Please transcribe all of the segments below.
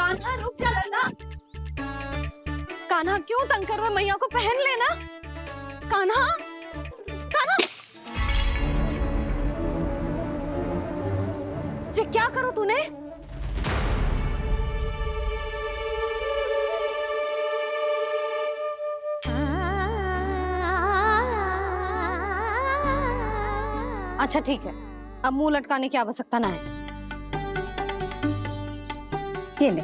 कान्हा रुक जा लल्ला। कान्हा क्यों तंग कर रहा है? मैया को पहन लेना। कान्हा, कान्हा, ये क्या करो तूने? अच्छा ठीक है, अब मुंह लटकाने की आवश्यकता ना है। ये ले।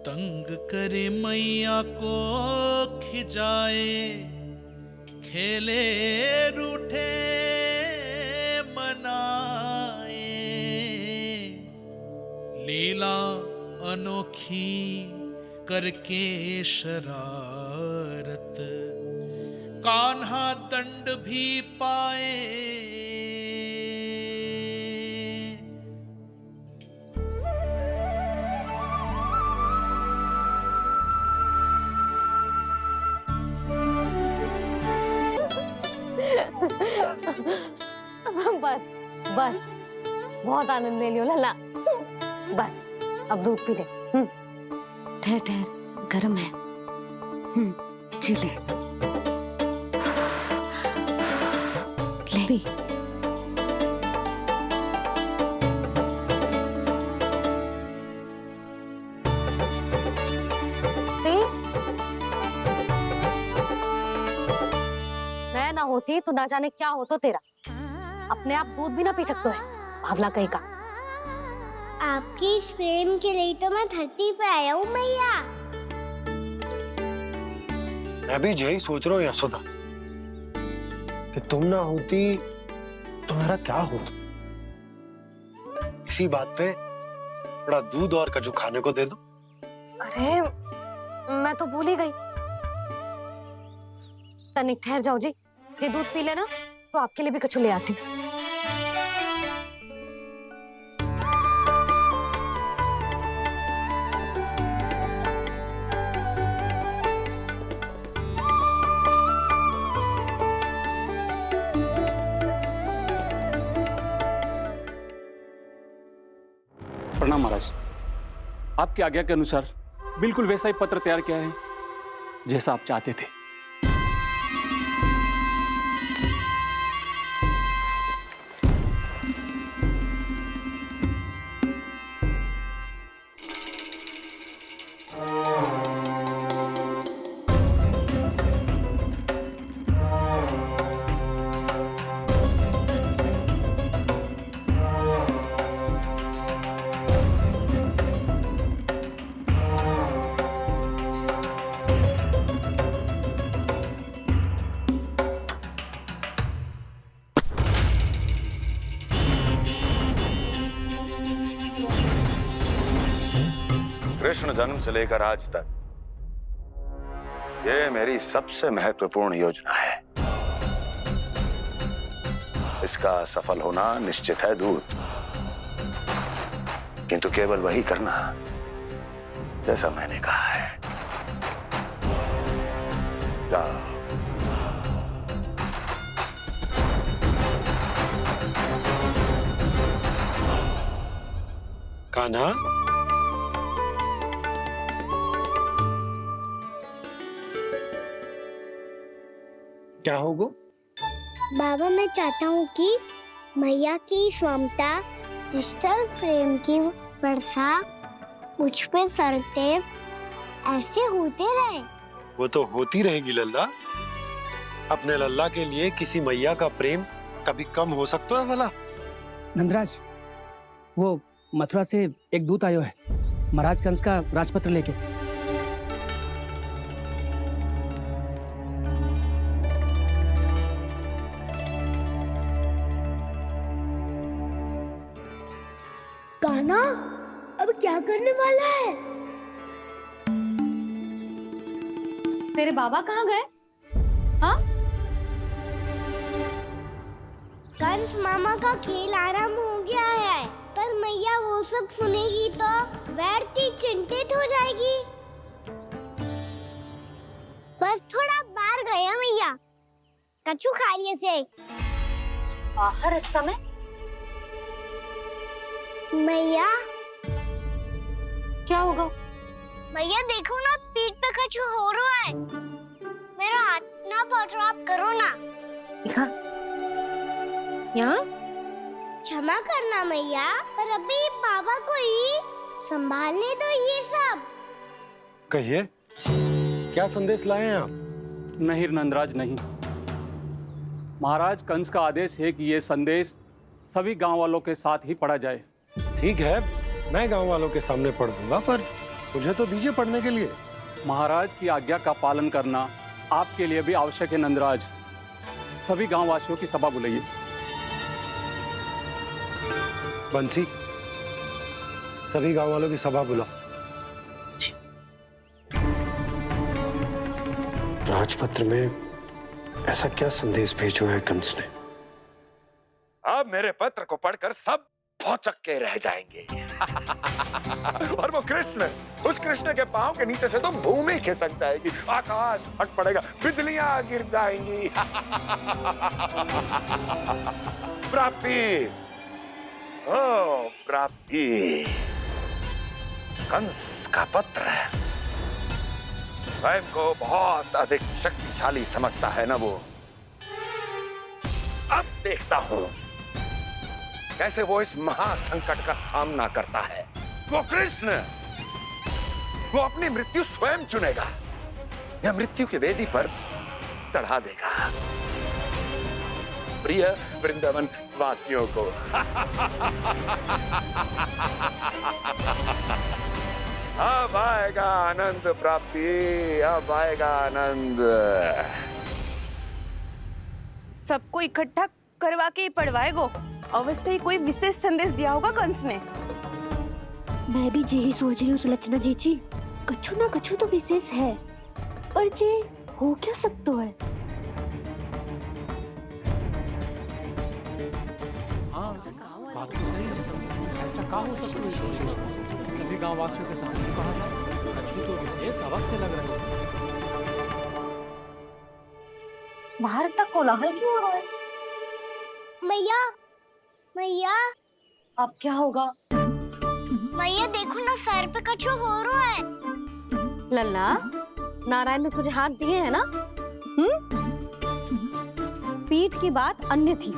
तंग करे मैया को खिजाए, खेले रूठे मनाए, लीला अनोखी करके शरारत, कान्हा दंड भी पाए। बस बस, बहुत आनंद ले लियो लल्ला। बस अब दूध पी ले। ठहर ठहर, गर्म है। जी ले। ले पी। मैं ना होती तो ना जाने क्या होता तेरा। अपने आप दूध भी ना पी सकते है, भावला कहीं का। आपकी इस प्रेम के लिए तो मैं धरती पे आया हूँ मैया। मैं भी यही सोच रहा हूँ यशोदा, कि तुम ना होती तो मेरा क्या होता। इसी बात पे थोड़ा दूध और कजू खाने को दे दो। अरे मैं तो भूल ही गई। तनिक ठहर जाओ जी, जी दूध पी लेना तो आपके लिए भी कछु ले आती। प्रणाम महाराज। आपकी आज्ञा के अनुसार बिल्कुल वैसा ही पत्र तैयार किया है जैसा आप चाहते थे। कृष्ण जन्म से लेकर आज तक ये मेरी सबसे महत्वपूर्ण योजना है। इसका सफल होना निश्चित है दूत, किंतु केवल वही करना जैसा मैंने कहा है। जाओ। कान्हा, क्या होगा? बाबा मैं चाहता हूँ कि मैया की स्वमता क्रिस्टल फ्रेम की वर्षा मुझ पे सरते ऐसे होते रहे। वो तो होती रहेगी लल्ला। अपने लल्ला के लिए किसी मैया का प्रेम कभी कम हो सकता है भला? नंदराज, वो मथुरा से एक दूत आयो है महाराज कंस का राजपत्र लेके। कान्हा, अब क्या करने वाला वाला है। तेरे बाबा कहाँ गए? हाँ? कंस मामा का खेल आरंभ हो गया है, पर मैया वो सब सुनेगी तो व्यर्थ चिंतित हो जाएगी। बस थोड़ा बाहर गया मैया, कछु खा लिए से। बाहर इस समय? मैया क्या होगा? मैया देखो ना, पीठ पे कछु हो रहा है। मेरा हाथ ना पहुंचो, आप करो ना। यहाँ? यहाँ? क्षमा करना मैया, पर अभी बाबा को ही संभालने दो ये सब। कहिए, क्या संदेश लाए हैं आप? नहीं नंदराज, नहीं। महाराज कंस का आदेश है कि ये संदेश सभी गांव वालों के साथ ही पढ़ा जाए। ठीक है, मैं गांव वालों के सामने पढ़ दूंगा, पर मुझे तो दीजिए पढ़ने के लिए। महाराज की आज्ञा का पालन करना आपके लिए भी आवश्यक है नंदराज। सभी गांव वासियों की सभा बुलाइए। बंसी, सभी गांव वालों की सभा बुलाओ। राजपत्र में ऐसा क्या संदेश भेजो है कंस ने? अब मेरे पत्र को पढ़कर सब भौचक के रह जाएंगे। और वो कृष्ण, उस कृष्ण के पांव के नीचे से तो भूमि खिसक जाएगी, आकाश फट पड़ेगा, बिजलियां गिर जाएंगी। प्राप्ति, ओ प्राप्ति, कंस का पत्र। स्वयं को बहुत अधिक शक्तिशाली समझता है ना वो। अब देखता हूं कैसे वो इस महासंकट का सामना करता है। वो कृष्ण, वो अपनी मृत्यु स्वयं चुनेगा या मृत्यु की वेदी पर चढ़ा देगा। प्रिय वृंदावन वासियों को अब आएगा आनंद प्राप्ति, अब आएगा आनंद। सबको इकट्ठा करवा के ही पढ़वाएगो। अवश्य ही कोई विशेष संदेश दिया होगा कंस ने। मैं भी यही सोच रही हूँ सुलक्षणा जी, कछु ना कछु तो विशेष है, और जे हो क्या सकता है? बात तो सही है। ऐसा क्या हो सकता है? सभी गांव वासियों के सामने कहा जाए, कछु तो विशेष अवश्य लग रहे हैं। बाहर तक कोलाहल क्यों हो रहा है? मैया, मैया, अब क्या होगा? मैया देखो ना, सर पे कछु हो रहा है। लल्ला, नारायण ने तुझे हाथ दिए हैं ना? पीठ की बात अन्य थी।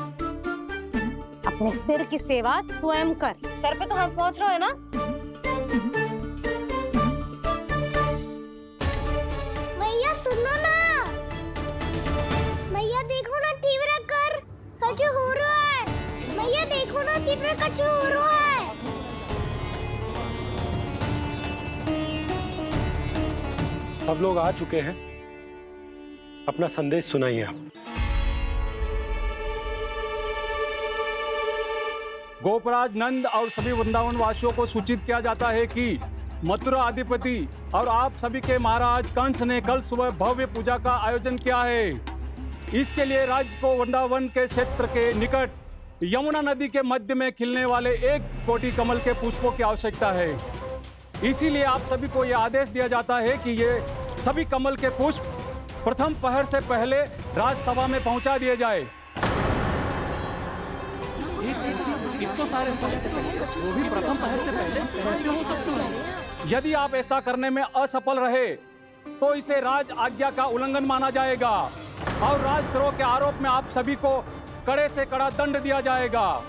अपने सिर की सेवा स्वयं कर। सर पे तो हाथ पहुंच रहा है ना? मैया सुनो ना, मैया देखो ना, तीव्र कर कछु हो रहा है। मैया देखो ना, तीव्र कछु हो रहा है। सब लोग आ चुके हैं, अपना संदेश सुनाइए आप। गोपराज नंद और सभी वृंदावन वासियों को सूचित किया जाता है कि मथुरा अधिपति और आप सभी के महाराज कंस ने कल सुबह भव्य पूजा का आयोजन किया है। इसके लिए राज्य को वृंदावन के क्षेत्र के निकट यमुना नदी के मध्य में खिलने वाले 1 कोटि कमल के पुष्पों की आवश्यकता है। इसीलिए आप सभी को यह आदेश दिया जाता है कि ये सभी कमल के पुष्प प्रथम पहर से पहले राजसभा में पहुंचा दिए जाए। इतने सारे वो भी प्रथम पहर से पहले कैसे हो सकते हैं? यदि आप ऐसा करने में असफल रहे तो इसे राज आज्ञा का उल्लंघन माना जाएगा और राजद्रोह के आरोप में आप सभी को कड़े से कड़ा दंड दिया जाएगा।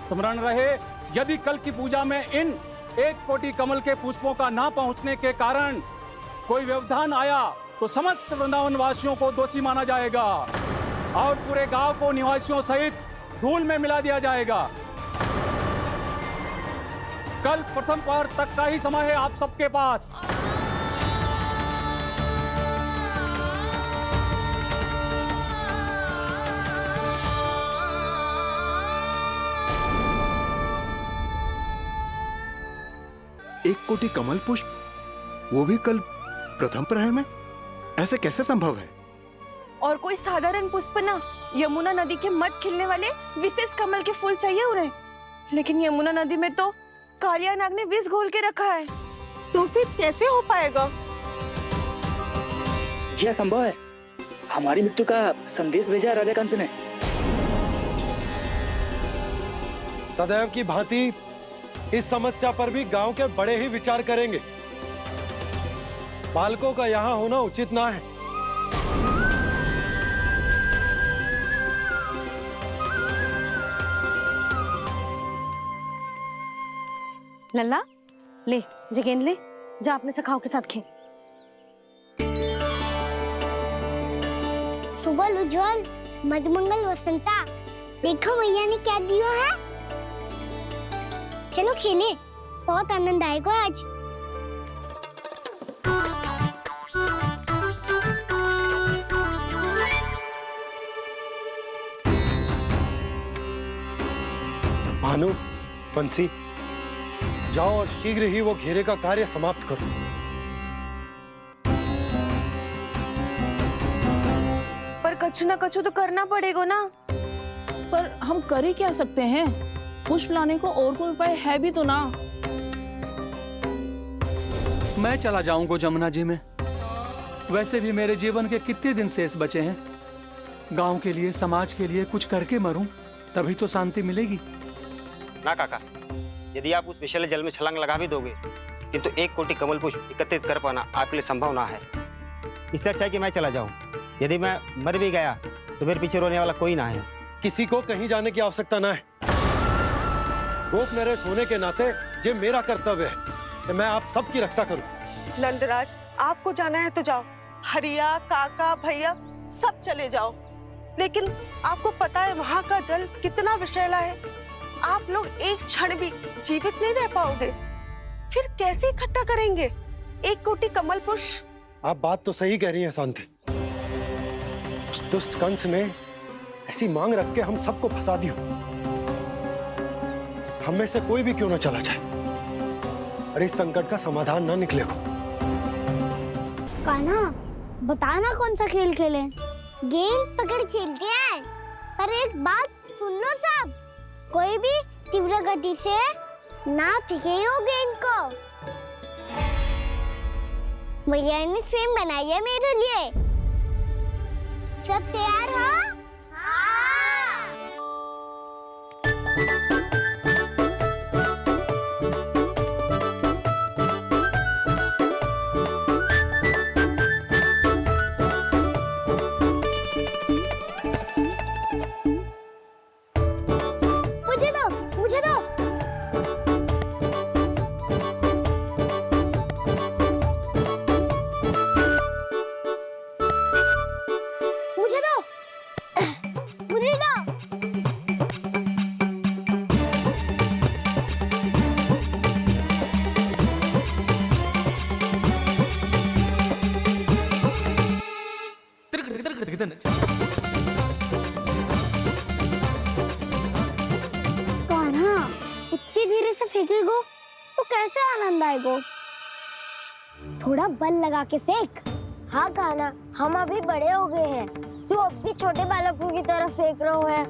स्मरण रहे, यदि कल की पूजा में इन 1 कोटि कमल के पुष्पों का ना पहुंचने के कारण कोई व्यवधान आया तो समस्त वृंदावन वासियों को दोषी माना जाएगा और पूरे गांव को निवासियों सहित धूल में मिला दिया जाएगा। कल प्रथम पहर तक का ही समय है आप सबके पास। 1 कोटि कमल पुष्प, वो भी कल प्रथम प्रहर में? ऐसे कैसे संभव है? और कोई साधारण पुष्प ना, यमुना नदी के मध्य खिलने वाले विशेष कमल के फूल चाहिए उन्हें। लेकिन यमुना नदी में तो कालिया नाग ने विष घोल के रखा है, तो फिर कैसे हो पाएगा? यह संभव है। हमारी मृत्यु का संदेश भेजा राजा कंस ने। सदैव की भांति इस समस्या पर भी गांव के बड़े ही विचार करेंगे। बालकों का यहाँ होना उचित ना है। लल्ला ले, जे गेंद ले, जा अपने सखाओं के साथ खेल। सुबह उज्जवल, मधुमंगल वसंता, देखो मैया ने क्या दिया है। चलो खेले, बहुत आनंद आएगा आज। भानु, बंसी, जाओ और शीघ्र ही वो घेरे का कार्य समाप्त करो। पर कछु ना कछु तो करना पड़ेगा ना। पर हम कर ही क्या सकते हैं? पुष्प लाने को और कोई उपाय है भी तो ना। मैं चला जाऊंगा जमुना जी में। वैसे भी मेरे जीवन के कितने दिन शेष बचे हैं। गांव के लिए, समाज के लिए कुछ करके मरूं, तभी तो शांति मिलेगी। ना काका, यदि आप उस विषैले जल में छलांग लगा भी दोगे, किंतु 1 कोटि कमल पुष्प एकत्रित कर पाना आपके लिए संभव ना है। इससे अच्छा है कि मैं चला जाऊं। यदि मैं मर भी गया तो मेरे पीछे रोने वाला कोई ना है। किसी को कहीं जाने की आवश्यकता ना है। गोप नरेश होने के नाते ये मेरा कर्तव्य है कि मैं आप सबकी रक्षा करूं। नंदराज, आपको जाना है तो जाओ। हरिया, काका, भैया सब चले जाओ। लेकिन आपको पता है वहाँ का जल कितना विषैला है। आप लोग एक क्षण भी जीवित नहीं रह पाओगे। फिर कैसे इकट्ठा करेंगे 1 कोटि कमल पुष्प? आप बात तो सही कह रही हैं शांति। उस दुष्ट कंस ने ऐसी मांग रख के हम सबको फंसा दिया। हम में से कोई भी क्यों ना चला जाए और इस संकट का समाधान ना निकले को। कान्हा, बताना कौन सा खेल खेलें? गेंद पकड़ खेलते हैं। पर एक बात सुन लो सब, कोई भी तीव्र गति से ना फेंकेगा गेंद को। भैया ने फ्रेम बनाई है मेरे लिए। सब तैयार हो? मुझे दो। इतनी धीरे से फेंकेगो तो कैसे आनंद आएगा? थोड़ा बल लगा के फेंक। हाँ कान्हा, हम अभी बड़े हो गए हैं, तू अब भी छोटे बालकों की तरह फेंक रहा है।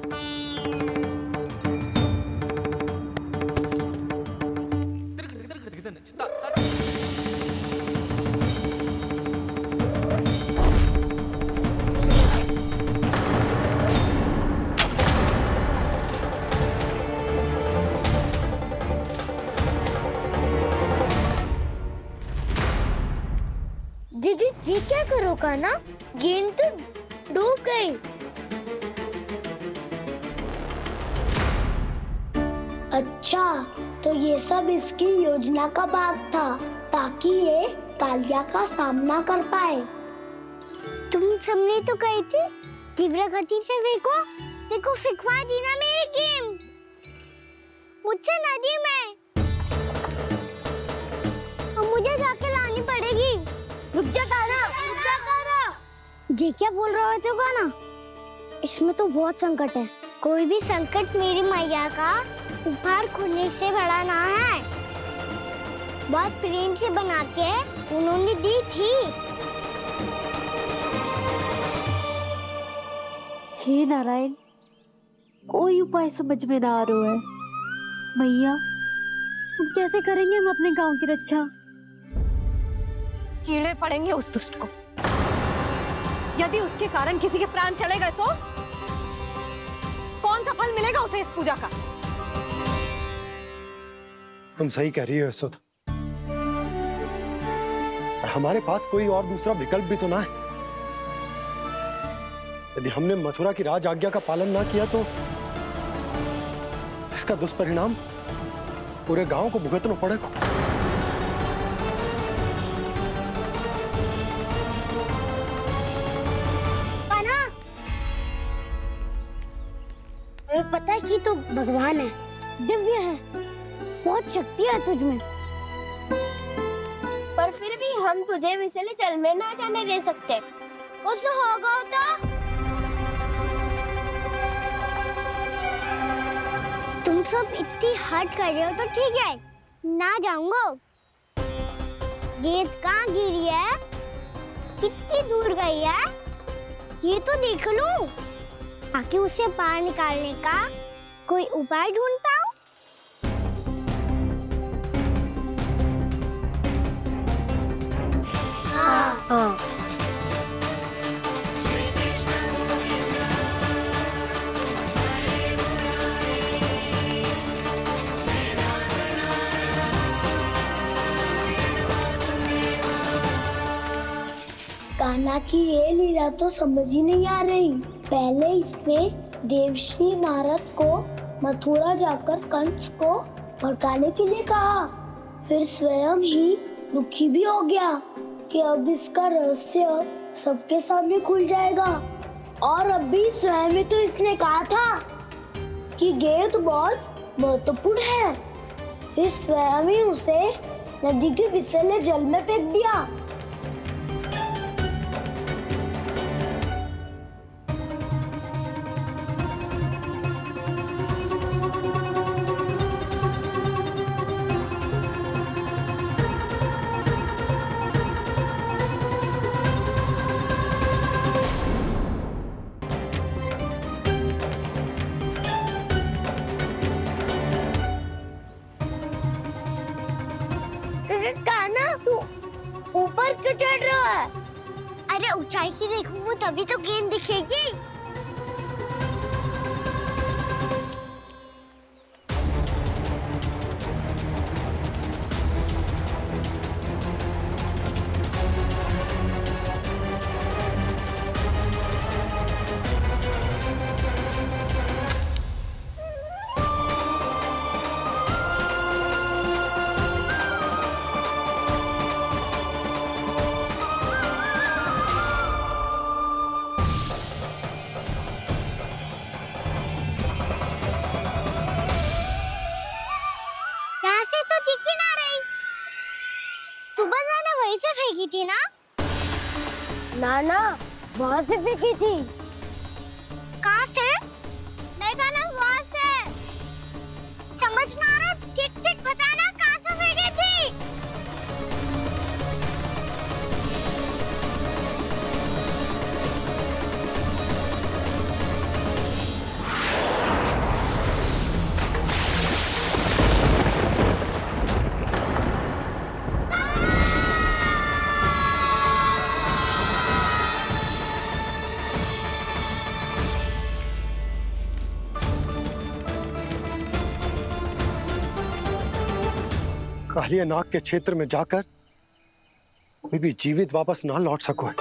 दीदी जी क्या करो कान्हा? गेंद तो डूब गई। अच्छा, तो ये सब इसकी योजना का भाग था ताकि ये कालिया का सामना कर पाए। तुम सबने तो कही थी तीव्र गति से फेंको। देखो फिकवा दी ना मेरी गेम। मुझसे नदी में। अब मुझे जाके लानी पड़ेगी। रुक जा कान्हा, रुक जा कान्हा। जी क्या बोल रहे थे कान्हा? इसमें तो बहुत संकट है। कोई भी संकट मेरी मैया का उपहार खोने से बड़ा ना है। बहुत प्रेम से बना के उन्होंने दी थी। हे नारायण, कोई उपाय समझ में ना आ रहा है। मैया, हम कैसे करेंगे हम अपने गांव की रक्षा? कीड़े पड़ेंगे उस दुष्ट को। यदि उसके कारण किसी के प्राण चले गए तो कौन सा फल मिलेगा उसे इस पूजा का? तुम सही कह रही हो यशोद। हमारे पास कोई और दूसरा विकल्प भी तो ना है। यदि हमने मथुरा की राज आज्ञा का पालन ना किया तो इसका दुष्परिणाम पूरे गांव को भुगतना पड़ेगा। हमें पता है कि तू भगवान है, दिव्य है, बहुत शक्ति है तुझ में, पर फिर भी हम तुझे विषैले जल में ना जाने दे सकते। कुछ होगा तो तुम सब इतनी हट कर रहे हो तो ठीक है, ना जाऊंगा। गेंद कहाँ गिरी है, कितनी दूर गई है, ये तो देख लूं, ताकि उसे बाहर निकालने का कोई उपाय ढूंढ पाऊं। हाँ। कान्हा की ये लीला तो समझ ही नहीं आ रही। पहले इसने देवश्री नारद को मथुरा जाकर कंस को भड़काने के लिए कहा, फिर स्वयं ही दुखी भी हो गया कि अब इसका रहस्य सबके सामने खुल जाएगा। और अभी स्वयं ही तो इसने कहा था कि गेंद बहुत महत्वपूर्ण है, फिर स्वयं ही उसे नदी के विषैले जल में फेंक दिया। ऊपर क्यों चढ़ रहा है? अरे ऊंचाई से देखूंगा तभी तो गेंद दिखेगी। से फेंकी थी ना? ना, वहाँ से फेंकी थी। कहाँ से? देखा ना, वहाँ से। समझ में आ रहा? ठीक बताना कहाँ से फेंकी थी? कालिया नाग के क्षेत्र में जाकर कोई भी जीवित वापस ना लौट सको।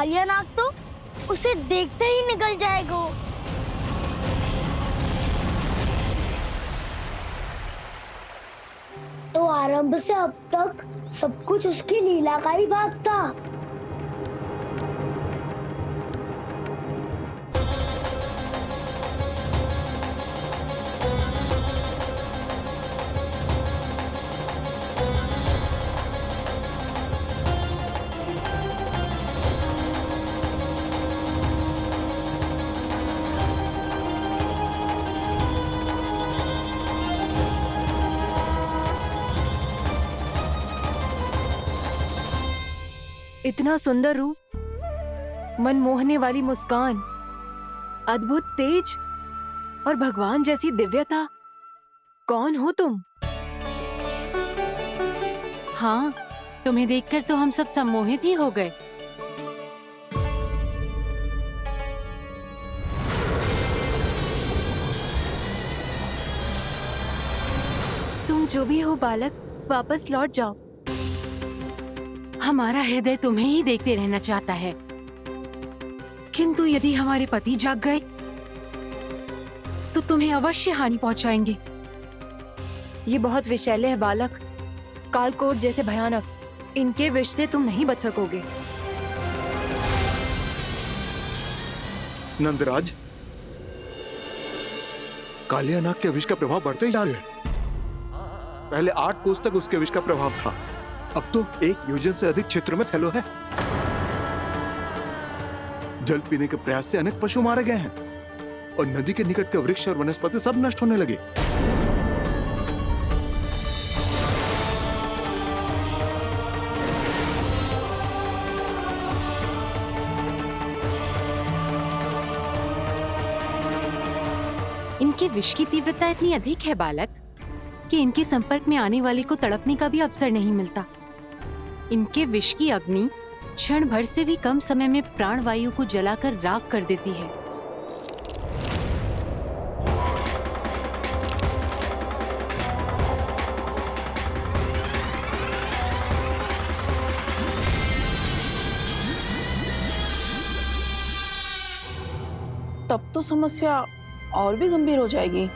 कालिया नाग तो उसे देखते ही निकल जाएगा। तो आरंभ से अब तक सब कुछ उसकी लीला का ही भाग था। इतना सुंदर रूप, मन मोहने वाली मुस्कान, अद्भुत तेज और भगवान जैसी दिव्यता। कौन हो तुम? हाँ, तुम्हें देखकर तो हम सब सम्मोहित ही हो गए। तुम जो भी हो बालक, वापस लौट जाओ। हमारा हृदय तुम्हें ही देखते रहना चाहता है। किंतु यदि हमारे पति जाग गए तो तुम्हें अवश्य हानि पहुंचाएंगे। ये बहुत विषैले है बालक, कालकोट जैसे भयानक। इनके विष से तुम नहीं बच सकोगे। नंदराज, कालिया नाग के विष का प्रभाव बढ़ते ही जा रहा है। पहले 8 कोस तक उसके विष का प्रभाव था, अब तो 1 योजन से अधिक क्षेत्र में फैलो है। जल पीने के प्रयास से अनेक पशु मारे गए हैं और नदी के निकट के वृक्ष और वनस्पति सब नष्ट होने लगे। इनके विष की तीव्रता इतनी अधिक है बालक कि इनके संपर्क में आने वाले को तड़पने का भी अवसर नहीं मिलता। इनके विष की अग्नि क्षण भर से भी कम समय में प्राणवायु को जलाकर राख कर देती है। तब तो समस्या और भी गंभीर हो जाएगी।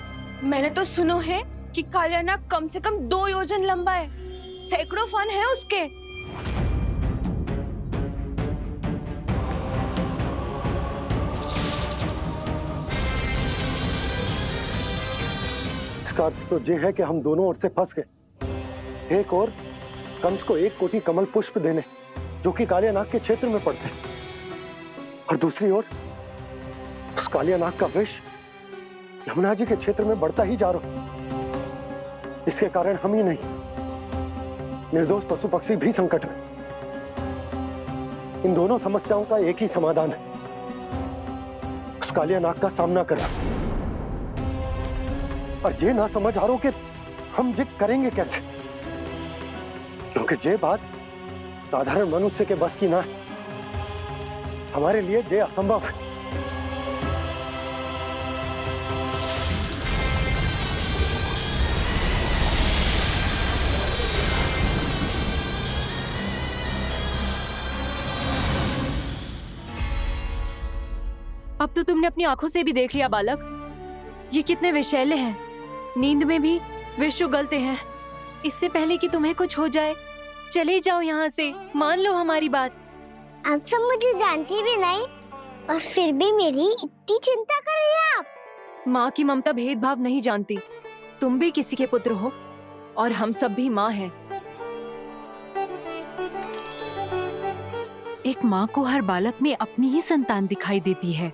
मैंने तो सुनो है कि कालिया नाग कम से कम 2 योजन लंबा है, सैकड़ों फन है उसके। इसका अर्थ तो ये है कि हम दोनों ओर से फंस गए। एक और कंस को 1 कोटि कमल पुष्प देने जो कि कालिया नाग के क्षेत्र में पड़ते हैं, और दूसरी ओर उस कालिया नाग का विष यमुना जी के क्षेत्र में बढ़ता ही जा रहा। इसके कारण हम ही नहीं, निर्दोष पशु पक्षी भी संकट में। इन दोनों समस्याओं का एक ही समाधान है, उस कालिया नाग का सामना करना। और ये ना समझ आ रहा कि हम ये करेंगे कैसे, क्योंकि ये बात साधारण मनुष्य के बस की ना है। हमारे लिए ये असंभव है। अब तो तुमने अपनी आंखों से भी देख लिया बालक, ये कितने विषैले हैं। नींद में भी विष उगलते हैं। इससे पहले कि तुम्हें कुछ हो जाए, चले जाओ यहाँ से, मान लो हमारी बात। आप सब मुझे जानती भी नहीं और फिर भी मेरी इतनी चिंता कर रही हैं आप। माँ की ममता भेदभाव नहीं जानती। तुम भी किसी के पुत्र हो और हम सब भी माँ हैं। एक माँ को हर बालक में अपनी ही संतान दिखाई देती है,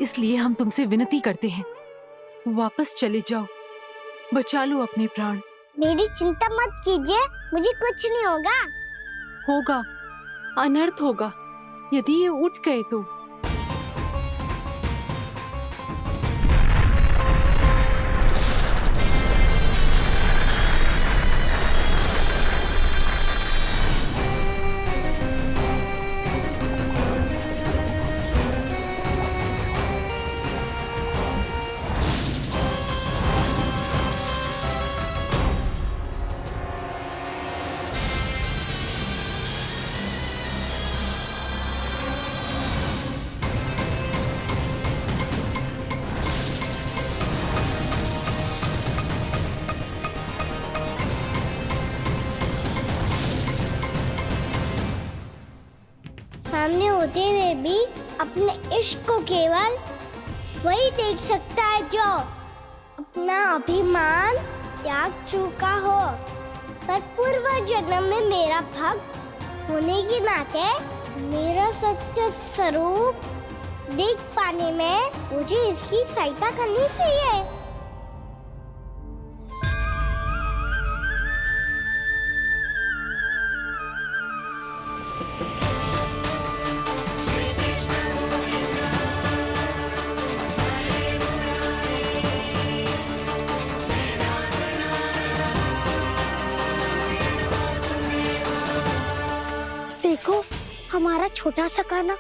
इसलिए हम तुमसे विनती करते हैं, वापस चले जाओ, बचा लो अपने प्राण। मेरी चिंता मत कीजिए, मुझे कुछ नहीं होगा। होगा, अनर्थ होगा यदि ये उठ गए तो। होते हुए भी अपने इश्क को केवल वही देख सकता है जो अपना अभिमान त्याग चुका हो। पर पूर्व जन्म में मेरा भक्त होने के नाते मेरा सत्य स्वरूप देख पाने में मुझे इसकी सहायता करनी चाहिए। देखो हमारा छोटा सा कान्हा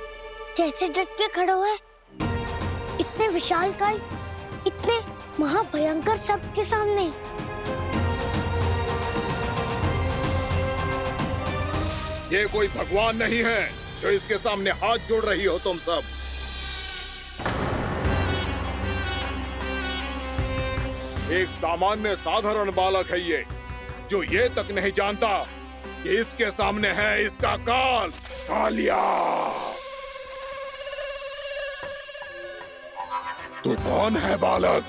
कैसे डट के खड़ा हुआ है, इतने विशालकाय, इतने महाभयंकर सबके सामने। ये कोई भगवान नहीं है जो इसके सामने हाथ जोड़ रही हो तुम सब। एक सामान्य साधारण बालक है ये, जो ये तक नहीं जानता कि इसके सामने है इसका काल, कालिया। तू कौन है बालक?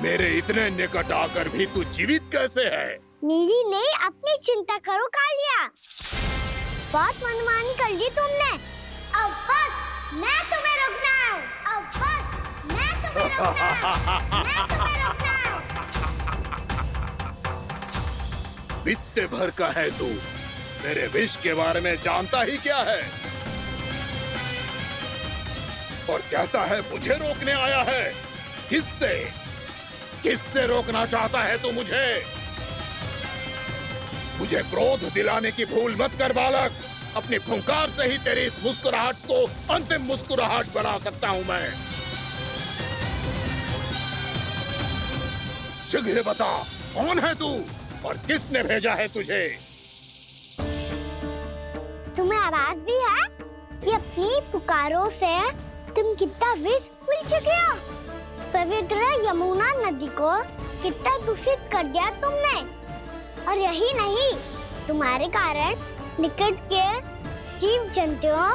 मेरे इतने निकट आकर भी तू जीवित कैसे है? मेरी नहीं, अपनी चिंता करो कालिया। बहुत मनमानी कर ली तुमने। अब बस मैं तुम्हें रोकना हूँ। अब बस मैं तुम्हें रोकना हूँ। मैं तुम्हें रोकना हूँ। बित्ते भर का है तू, मेरे विष के बारे में जानता ही क्या है? और कहता है मुझे रोकने आया है। किससे? किससे रोकना चाहता है तू मुझे? मुझे क्रोध दिलाने की भूल मत कर बालक। अपनी फुंकार से ही तेरी इस मुस्कुराहट को अंतिम मुस्कुराहट बना सकता हूं मैं। शीघ्र बता, कौन है तू और किसने भेजा है तुझे? तुम्हें आवाज भी है कि अपनी पुकारों से तुम कितना विष मिल चुके हो। पवित्र यमुना नदी को कितना दूषित कर दिया तुमने। और यही नहीं, तुम्हारे कारण निकट के जीव जंतुओं,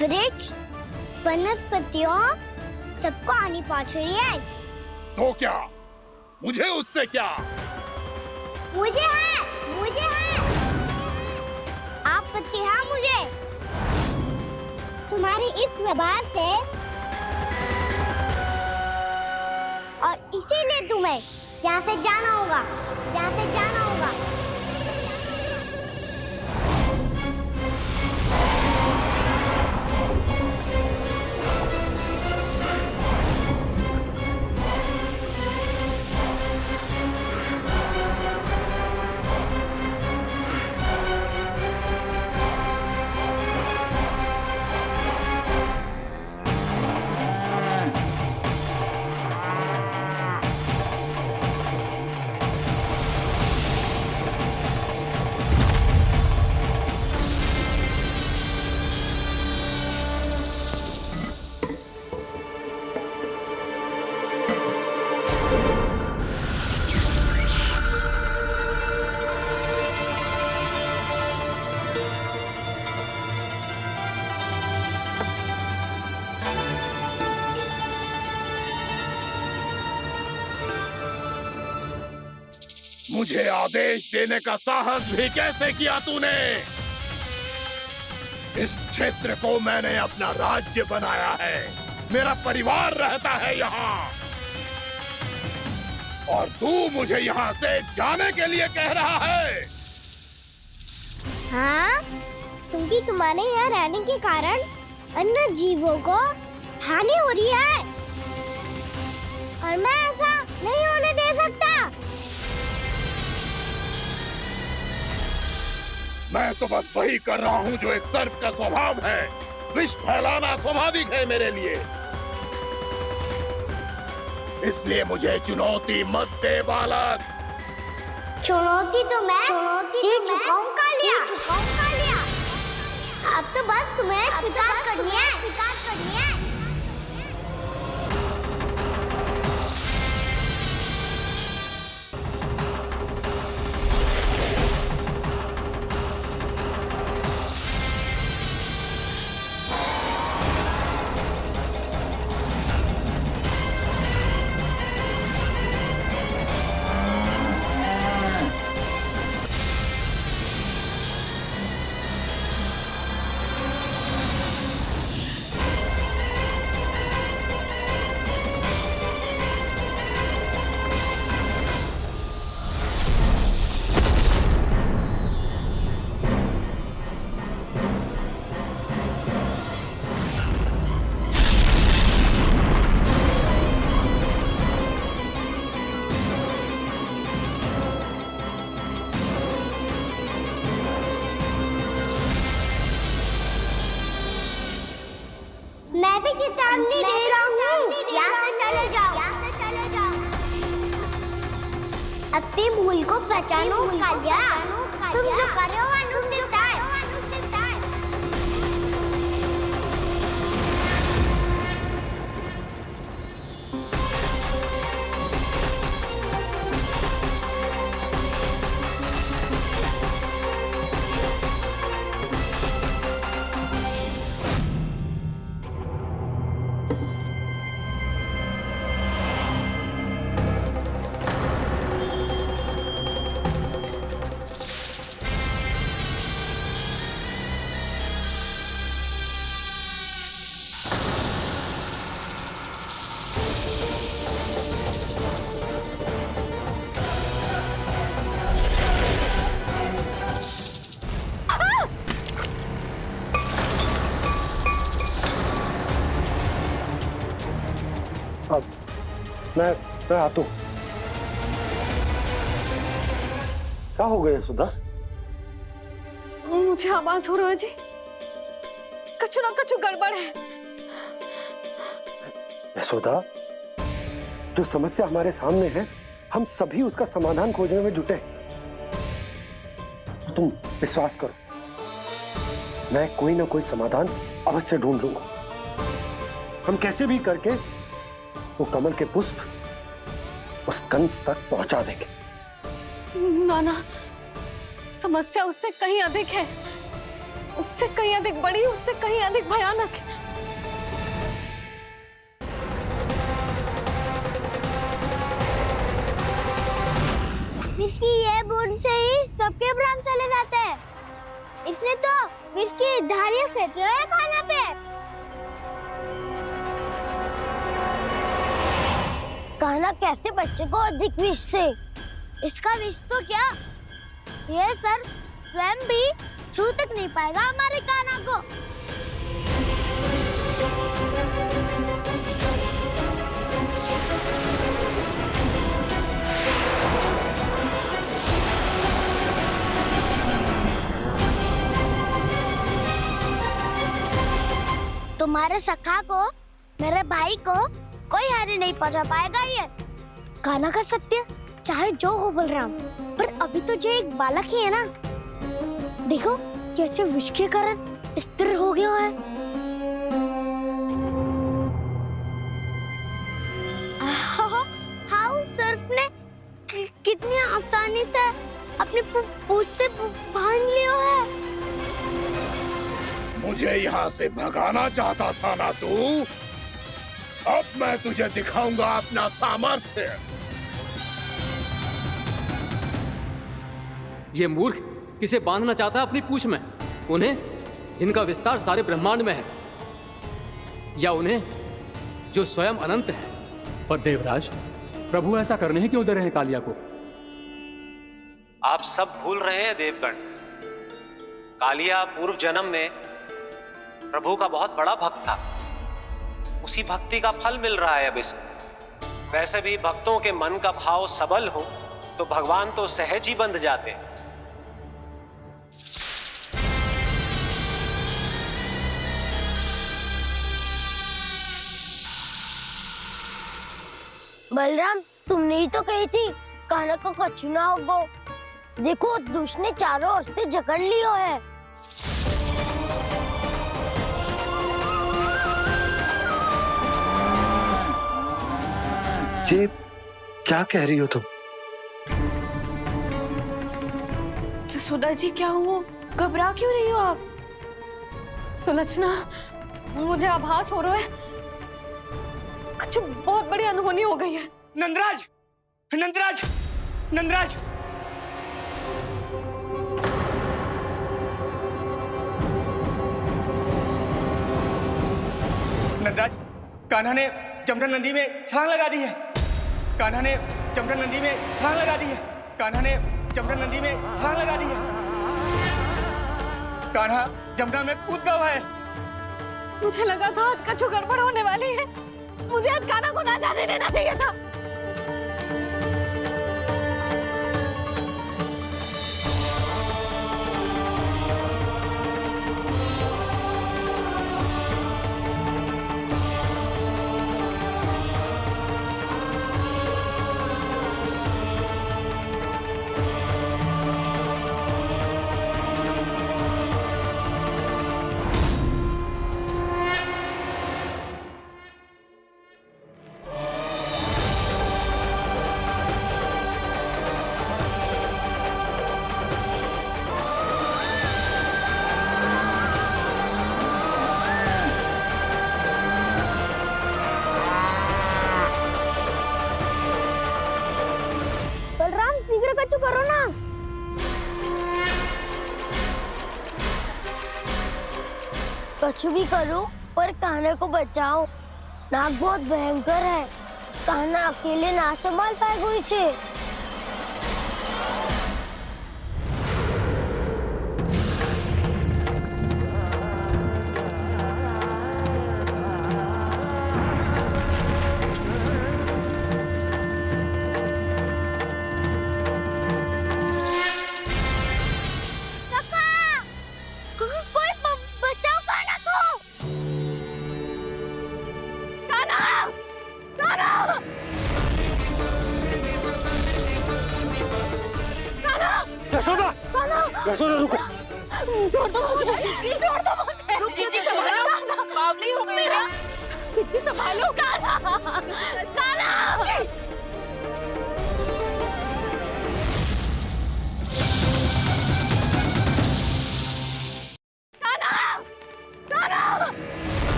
वृक्ष, वनस्पतियों सबको हानि पहुंच रही है। तो क्या? मुझे उससे क्या? मुझे है, मुझे है। आपत्ति है मुझे तुम्हारी इस व्यवहार से, और इसीलिए तुम्हें यहाँ से जाना होगा, यहाँ से जाना होगा। मुझे आदेश देने का साहस भी कैसे किया तूने? इस क्षेत्र को मैंने अपना राज्य बनाया है, मेरा परिवार रहता है यहाँ, और तू मुझे यहाँ से जाने के लिए कह रहा है? हाँ, क्योंकि तुम्हारे यहाँ रहने के कारण अन्य जीवों को हानि हो रही है, और मैं ऐसा नहीं होने दे सकता। मैं तो बस वही कर रहा हूँ जो एक सर्प का स्वभाव है। विष फैलाना स्वाभाविक है मेरे लिए, इसलिए मुझे चुनौती मत दे बालक। चुनौती तो मैं दे चुका हूँ कालिया। अब तो बस तुम्हें स्वीकार करनी है। भी चेतावनी दे रहा हूँ, यहाँ से चले जाओ, यहाँ से चले जाओ। अपनी भूल को पहचानो कालिया, तुम जो कर रहे हो अनुचित है। मैं आता हूँ। क्या हो गया सुधा? मुझे आवाज हो रहा है जी, कछु ना कछु गड़बड़ है। यशोदा, जो समस्या हमारे सामने है, हम सभी उसका समाधान खोजने में जुटे। तो तुम विश्वास करो, मैं कोई ना कोई समाधान अवश्य ढूंढ लूंगा। हम कैसे भी करके वो कमल के पुष्प उस कंस तक पहुंचा देंगे। नाना, समस्या उससे कहीं अधिक है, उससे कहीं अधिक बड़ी, उससे कहीं अधिक भयानक है। विस्की ये बूंद से ही सबके प्राण चले जाते हैं। इसने तो विस्की धारियां फेंकी है खाना पे। कान्हा कैसे बच्चे को अधिक विष से? इसका विष तो क्या, ये सर स्वयं भी छू तक नहीं पाएगा हमारे कान्हा को। तुम्हारे सखा को, मेरे भाई को कोई हानि नहीं पहुंचा पाएगा। ये कान्हा का सत्य चाहे जो हो बलराम, पर अभी तो जो एक बालक ही है ना। देखो कैसे विष के कारण स्थिर हो गया है। हाँ, सर्फ ने कितनी आसानी से अपनी पूंछ से बांध लिया है। मुझे यहाँ से भगाना चाहता था ना तू? अब मैं तुझे दिखाऊंगा अपना सामर्थ्य। ये मूर्ख किसे बांधना चाहता है अपनी पूंछ में? उन्हें जिनका विस्तार सारे ब्रह्मांड में है, या उन्हें जो स्वयं अनंत है? पर देवराज, प्रभु ऐसा करने ही क्यों दे रहे हैं कालिया को? आप सब भूल रहे हैं देवगण। कालिया पूर्व जन्म में प्रभु का बहुत बड़ा भक्त था। उसी भक्ति का फल मिल रहा है अब इसे। वैसे भी भक्तों के मन का भाव सबल हो तो भगवान तो सहज ही बंध जाते हैं। बलराम, तुमने ही तो कही थी कान्हा को कछु ना होगो। देखो दुष्ट ने चारों ओर से जकड़ लियो है। ये क्या कह रही हो तुम? सुधा जी, क्या हुआ? घबरा क्यों रही हो आप? सुलक्षणा, मुझे आभास हो रहा है कुछ बहुत बड़ी अनहोनी हो गई है। नंदराज, नंदराज, नंदराज! नंदराज, कान्हा ने जमना नदी में छलांग लगा दी है। कान्हा ने जमना नदी में छलांग लगा दी है। कान्हा ने जमना नदी में छलांग लगा दी है। कान्हा जमना में कूद गया है। मुझे लगा था आज कछु गड़बड़ होने वाली है। मुझे आज कान्हा को ना जाने देना चाहिए था। कुछ भी करो पर कान्हा को बचाओ। नाग बहुत भयंकर है, कान्हा अकेले ना संभाल पाएगा इसे। यशोदा रुको। छोड़ दो मुझे, छोड़ दो मुझे। जीजी संभालो, बावली हो गई क्या? जीजी संभालो। कान्हा, कान्हा।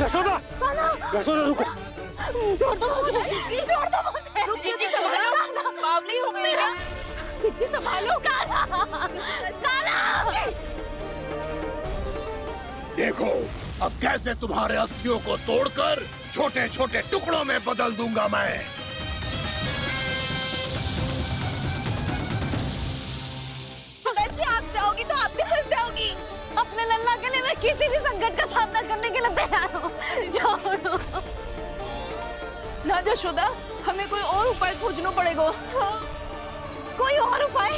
यशोदा, यशोदा रुको। छोड़ दो मुझे, छोड़ दो मुझे। जीजी संभालो, बावली हो गई क्या? जीजी संभालो। कान्हा, कान्हा। देखो अब कैसे तुम्हारे अस्थियों को तोड़कर छोटे छोटे टुकड़ों में बदल दूंगा मैं। अगर जी आप जाओगी तो आप भी फंस जाओगी। अपने लल्ला के लिए मैं किसी भी संकट का सामना करने के लिए तैयार हूँ। छोड़ो ना यशोदा, हमें कोई और उपाय खोजना पड़ेगा। कोई और उपाय?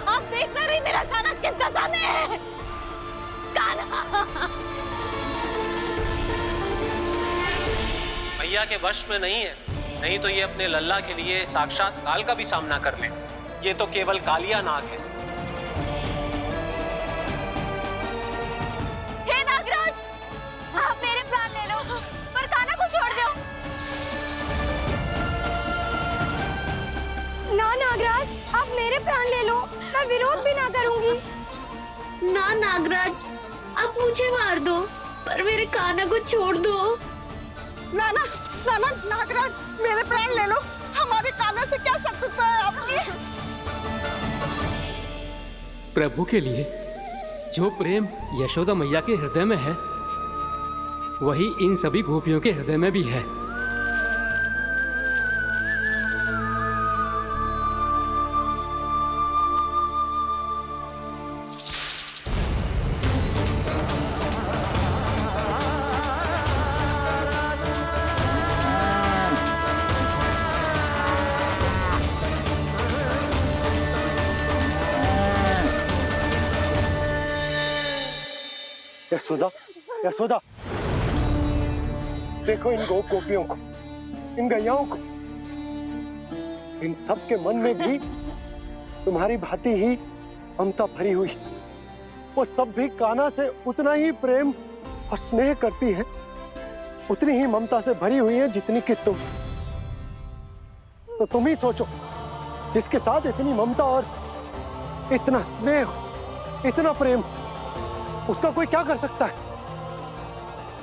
आप देख ना रही मेरा कान्हा किस दशा में है। कान्हा मैया के वश में नहीं है, नहीं तो ये अपने लल्ला के लिए साक्षात काल का भी सामना कर ले। ये तो केवल कालिया नाग है। हे नागराज, आप मेरे प्राण ले लो पर कान्हा को छोड़ दो। ना नागराज, आप मेरे प्राण ले लो, मैं विरोध भी ना करूंगी। ना नागराज, आप मुझे मार दो पर मेरे कान्हा को छोड़ दो। ना ना ना ना नागराज, मेरे प्राण ले लो। हमारे कान्हा से क्या शत्रुता है आपकी? प्रभु के लिए जो प्रेम यशोदा मैया के हृदय में है, वही इन सभी गोपियों के हृदय में भी है। यशोदा, यशोदा, देखो इन गोपियों को, इन गैयाओं को। इन सब के मन में भी तुम्हारी भांति ही ममता भरी हुई। वो सब भी कान्हा से उतना ही प्रेम और स्नेह करती हैं, उतनी ही ममता से भरी हुई हैं जितनी कि तुम। तो तुम ही सोचो, जिसके साथ इतनी ममता और इतना स्नेह, इतना प्रेम, उसका कोई क्या कर सकता है?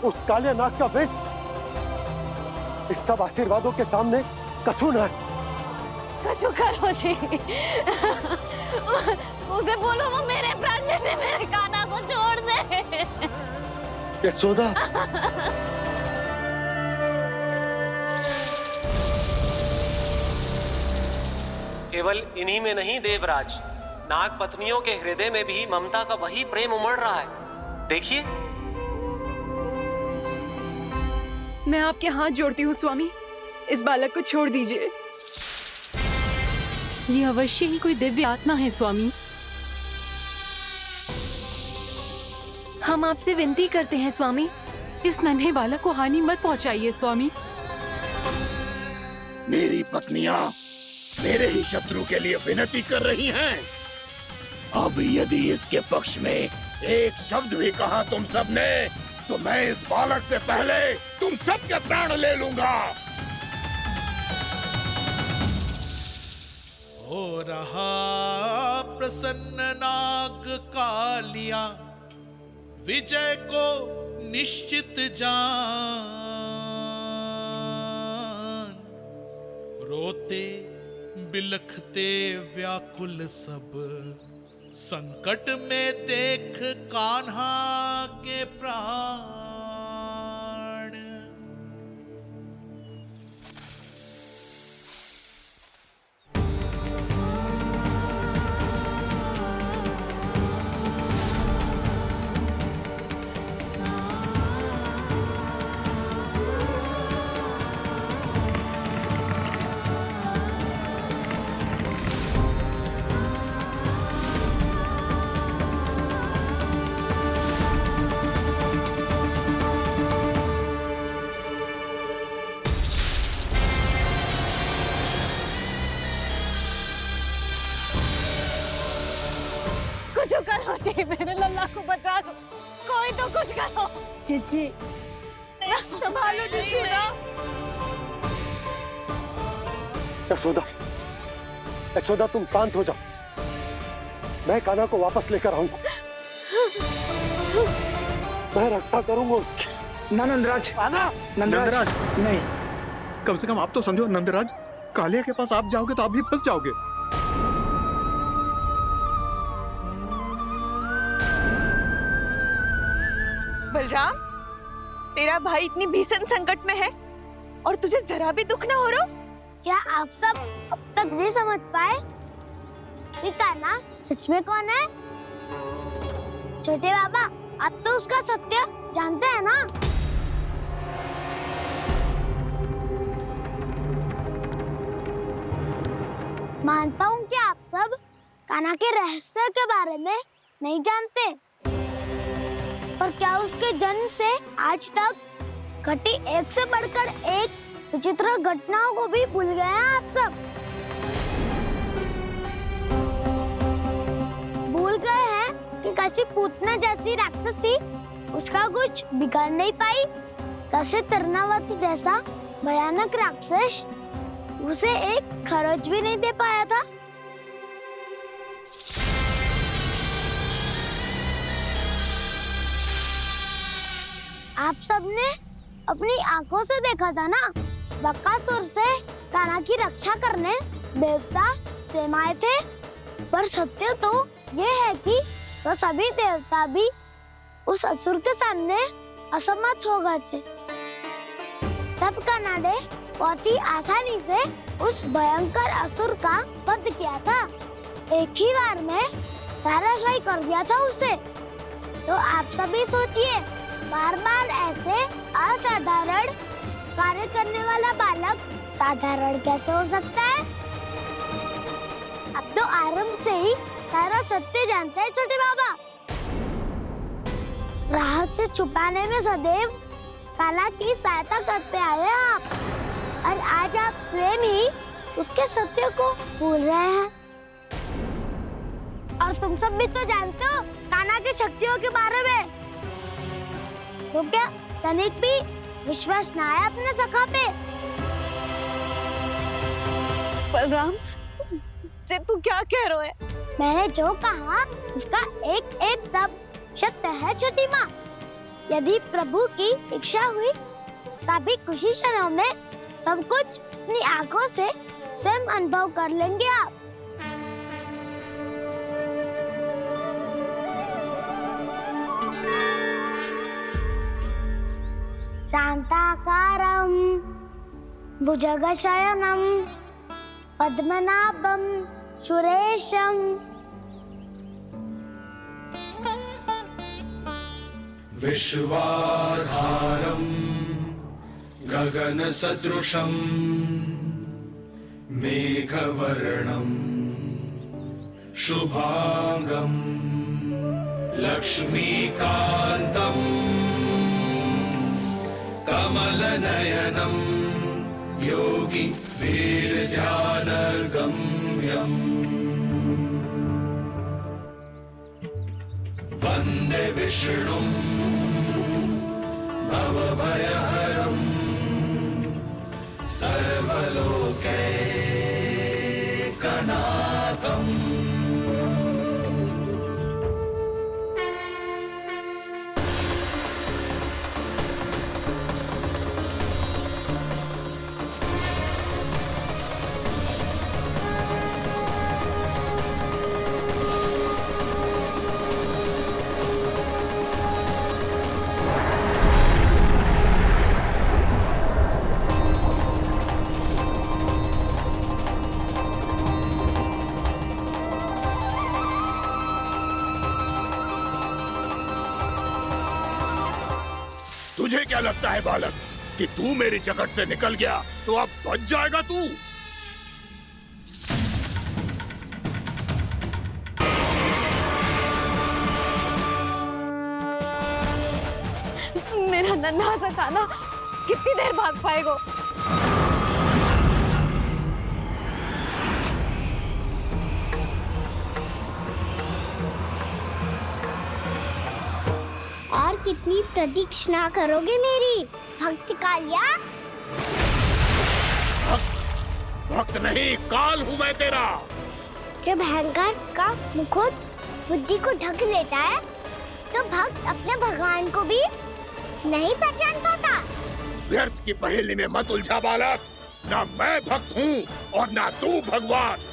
उस कालिया नाग का वेश इस सब आशीर्वादों के सामने कछु न है। कछु करो जी। उसे बोलो वो मेरे प्राण ले ले, मेरे कान्हा को छोड़ दे। यशोदा, केवल इन्हीं में नहीं देवराज, नाग पत्नियों के हृदय में भी ममता का वही प्रेम उमड़ रहा है। देखिए। मैं आपके हाथ जोड़ती हूँ स्वामी, इस बालक को छोड़ दीजिए। ये अवश्य ही कोई दिव्य आत्मा है स्वामी। हम आपसे विनती करते हैं स्वामी, इस नन्हे बालक को हानि मत पहुंचाइए स्वामी। मेरी पत्नियां मेरे ही शत्रु के लिए विनती कर रही हैं। अब यदि इसके पक्ष में एक शब्द भी कहा तुम सबने, तो मैं इस बालक से पहले तुम सबके प्राण ले लूंगा। हो रहा प्रसन्न नाग कालिया, विजय को निश्चित जान। रोते बिलखते व्याकुल सब संकट में देख कान्हा के प्राण। कुछ करो जी, मेरे लल्ला को बचा लो, कोई तो कुछ करो। जीजी संभालो जसूदा। यशोदा, यशोदा तुम शांत हो जाओ, मैं कान्हा को वापस लेकर आऊंगा, मैं रक्षा करूंगा उसकी। ना नंदराज, नंदराज नहीं। कम से कम आप तो समझो नंदराज, कालिया के पास आप जाओगे तो आप भी फंस जाओगे। बलराम, तेरा भाई इतनी भीषण संकट में है और तुझे जरा भी दुख ना हो रहा? क्या आप सब अब तक नहीं समझ पाए कि कान्हा सच में कौन है? छोटे बाबा, आप तो उसका सत्य जानते हैं ना? मानता हूँ कि आप सब कान्हा के रहस्य के बारे में नहीं जानते, पर क्या उसके जन्म से आज तक घटी एक से बढ़कर एक विचित्र घटनाओं को भी भूल गए हैं आप सब? भूल गए हैं कि कैसी पूतना जैसी राक्षसी उसका कुछ बिगाड़ नहीं पाई, कैसे तरनावती जैसा भयानक राक्षस उसे एक खरोच भी नहीं दे पाया था। आप सबने अपनी आंखों से देखा था ना, बकासुर से कान्हा की रक्षा करने देवता स्वयं आए थे, पर सत्य तो ये है कि वो सभी देवता भी उस असुर के सामने असमर्थ हो गए थे। तब कान्हा ने बहुत ही आसानी से उस भयंकर असुर का वध किया था, एक ही बार में धराशायी कर दिया था उसे। तो आप सभी सोचिए, बार बार ऐसे असाधारण कार्य करने वाला बालक साधारण कैसे हो सकता है? अब तो आरंभ से ही सारा सत्य जानते हैं छोटे बाबा। रहस्य छुपाने में सदैव कान्हा की सहायता करते आए आप, और आज आप स्वयं ही उसके सत्य को भूल रहे हैं। और तुम सब भी तो जानते हो कान्हा की शक्तियों के बारे में, तो क्या तनिक भी विश्वास ना है अपने सखा पे? बलराम, जे तू क्या कह रहा है? मैंने जो कहा उसका एक एक शब्द सत्य है छोटी माँ। यदि प्रभु की इच्छा हुई तभी कुछ ही क्षणों में सब कुछ अपनी आंखों से स्वयं अनुभव कर लेंगे आप। शांताकारं भुजगशयनं पद्मनाभं सुरेशं विश्वाधारं गगनसदृशं मेघवर्णं शुभांगं लक्ष्मीकान्तं कमलनयनं योगी वीरध्यानगम्यं वन्दे विष्णुं भवभयहरं सर्वलोकैकनाथम्। तुझे क्या लगता है बालक कि तू मेरी जकड़ से निकल गया तो अब बच जाएगा तू? मेरा नन्हा सा कान्हा कितनी देर भाग पाएगा? और कितनी प्रतीक्षा करोगे मेरी भक्त कालिया? भक्त नहीं, काल हूँ मैं तेरा। जब अहंकार का मुकुट बुद्धि को ढक लेता है तो भक्त अपने भगवान को भी नहीं पहचान पाता। व्यर्थ की पहेली में मत उलझा बालक। ना मैं भक्त हूँ और ना तू भगवान।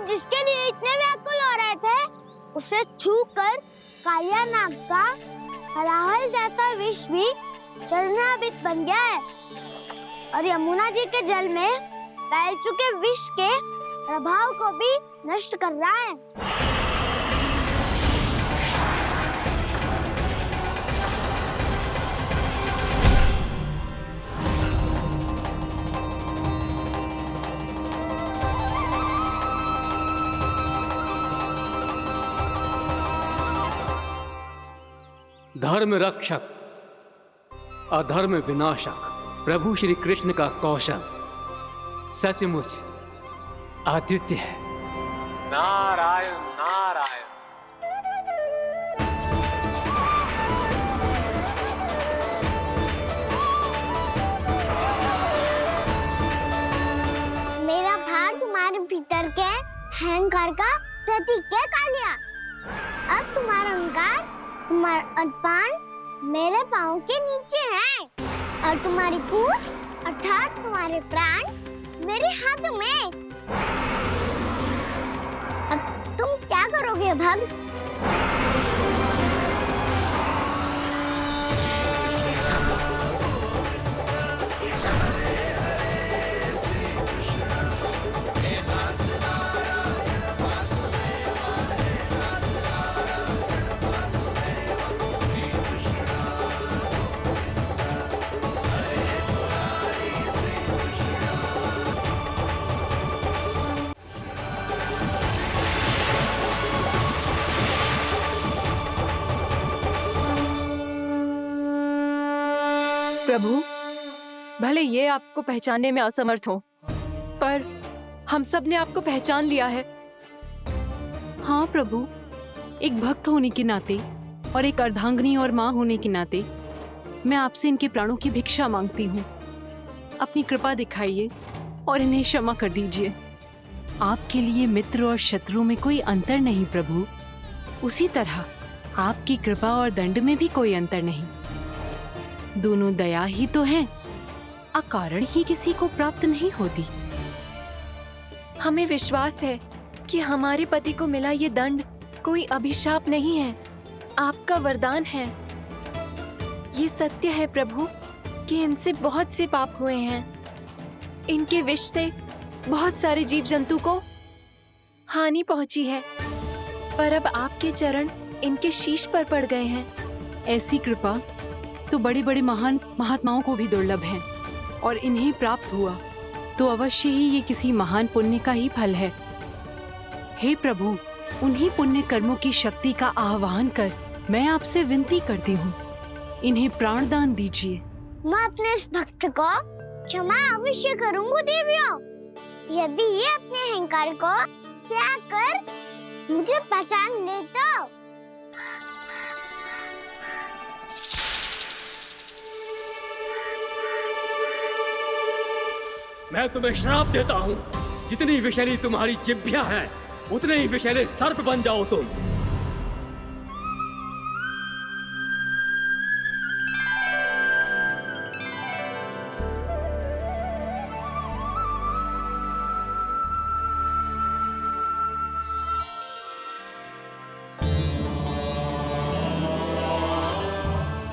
जिसके लिए इतने व्याकुल हो रहे थे उसे छूकर कालिया नाग का हलाहल जैसा विष भी चरणामृत बन गया है और यमुना जी के जल में फैल चुके विष के प्रभाव को भी नष्ट कर रहा है। धर्म रक्षक अधर्म विनाशक प्रभु श्री कृष्ण का कौशल सचमुच अद्वितीय है। नारायण नारायण। मेरा भार तुम्हारे भीतर के अहंकार का प्रतीक है कालिया। अब तुम्हारा अहंकार, तुम्हारा अभिमान मेरे पाँव के नीचे है और तुम्हारी पूंछ अर्थात तुम्हारे प्राण मेरे हाथ में। अब तुम क्या करोगे भक्त? प्रभु, भले ये आपको पहचानने में असमर्थ हो, पर हम सब ने आपको पहचान लिया है। हाँ प्रभु, एक भक्त होने के नाते और एक अर्धांगिनी और माँ होने के नाते मैं आपसे इनके प्राणों की भिक्षा मांगती हूँ। अपनी कृपा दिखाइए और इन्हें क्षमा कर दीजिए। आपके लिए मित्र और शत्रु में कोई अंतर नहीं प्रभु। उसी तरह आपकी कृपा और दंड में भी कोई अंतर नहीं। दोनों दया ही तो हैं, अकारण ही किसी को प्राप्त नहीं होती। हमें विश्वास है कि हमारे पति को मिला ये दंड कोई अभिशाप नहीं है, आपका वरदान है। ये सत्य है प्रभु कि इनसे बहुत से पाप हुए हैं। इनके विष से बहुत सारे जीव जंतु को हानि पहुंची है, पर अब आपके चरण इनके शीश पर पड़ गए हैं। ऐसी कृपा तो बड़े बड़े महान महात्माओं को भी दुर्लभ है, और इन्हें प्राप्त हुआ तो अवश्य ही ये किसी महान पुण्य का ही फल है। हे प्रभु, उन्हीं पुण्य कर्मों की शक्ति का आह्वान कर मैं आपसे विनती करती हूँ, इन्हें प्राण दान दीजिए। मैं अपने इस भक्त को क्षमा अवश्य करूंगा देवियों, यदि ये अपने अहंकार को त्याग कर मुझे पहचान ले तो। मैं तुम्हें श्राप देता हूँ, जितनी विषैली तुम्हारी जिह्वा है उतने ही विषैले सर्प बन जाओ तुम।